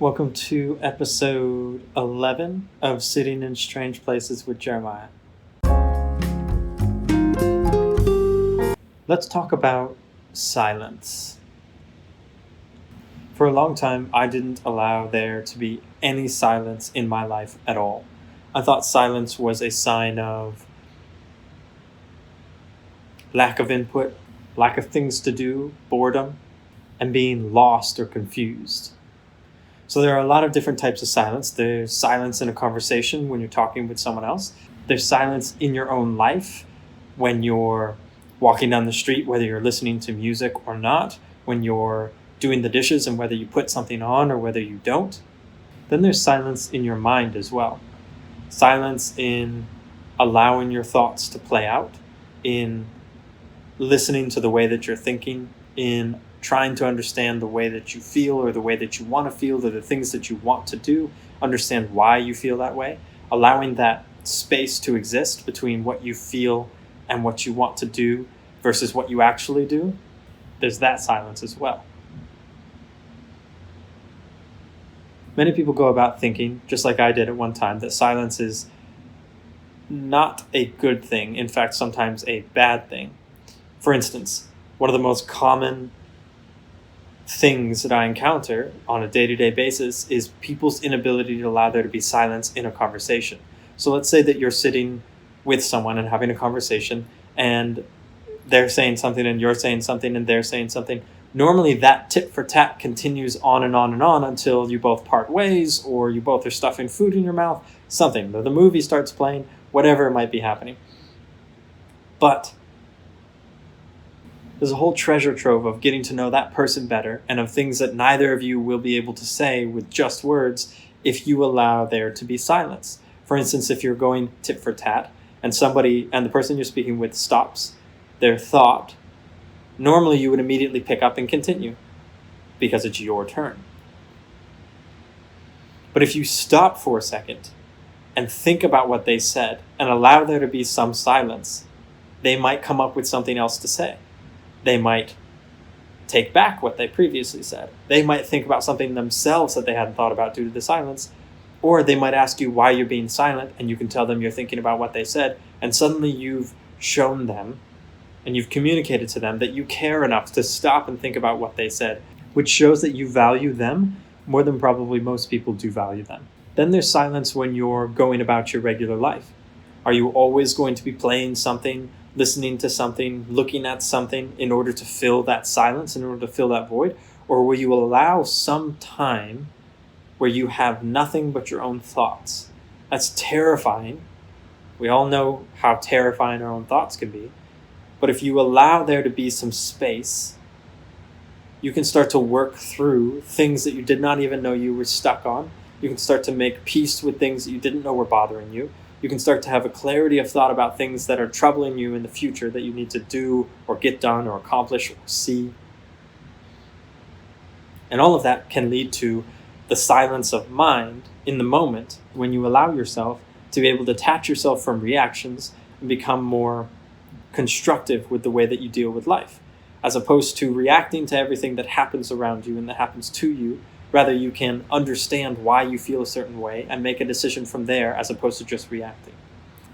Welcome to episode 11 of Sitting in Strange Places with Jeremiah. Let's talk about silence. For a long time, I didn't allow there to be any silence in my life at all. I thought silence was a sign of lack of input, lack of things to do, boredom, and being lost or confused. So there are a lot of different types of silence. There's silence in a conversation when you're talking with someone else. There's silence in your own life when you're walking down the street, whether you're listening to music or not, when you're doing the dishes and whether you put something on or whether you don't. Then there's silence in your mind as well. Silence in allowing your thoughts to play out, in listening to the way that you're thinking, in trying to understand the way that you feel or the way that you want to feel or the things that you want to do, understand why you feel that way, allowing that space to exist between what you feel and what you want to do versus what you actually do. There's that silence as well. Many people go about thinking, just like I did at one time, that silence is not a good thing. In fact, sometimes a bad thing. For instance, one of the most common things that I encounter on a day-to-day basis is people's inability to allow there to be silence in a conversation. So let's say that you're sitting with someone and having a conversation and they're saying something and you're saying something and they're saying something. Normally that tit for tat continues on and on and on until you both part ways or you both are stuffing food in your mouth, something. The movie starts playing, whatever might be happening. But there's a whole treasure trove of getting to know that person better and of things that neither of you will be able to say with just words if you allow there to be silence. For instance, if you're going tit for tat and the person you're speaking with stops their thought, normally you would immediately pick up and continue because it's your turn. But if you stop for a second and think about what they said and allow there to be some silence, they might come up with something else to say. They might take back what they previously said. They might think about something themselves that they hadn't thought about due to the silence. Or they might ask you why you're being silent, and you can tell them you're thinking about what they said, and suddenly you've shown them and you've communicated to them that you care enough to stop and think about what they said, which shows that you value them more than probably most people do value them. Then there's silence when you're going about your regular life. Are you always going to be playing something, listening to something, looking at something in order to fill that silence, in order to fill that void? Or will you allow some time where you have nothing but your own thoughts? That's terrifying. We all know how terrifying our own thoughts can be. But if you allow there to be some space, you can start to work through things that you did not even know you were stuck on. You can start to make peace with things that you didn't know were bothering you. You can start to have a clarity of thought about things that are troubling you in the future that you need to do or get done or accomplish or see. And all of that can lead to the silence of mind in the moment when you allow yourself to be able to detach yourself from reactions and become more constructive with the way that you deal with life, as opposed to reacting to everything that happens around you and that happens to you. Rather, you can understand why you feel a certain way and make a decision from there as opposed to just reacting.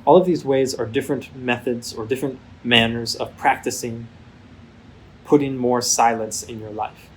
All of these ways are different methods or different manners of practicing putting more silence in your life.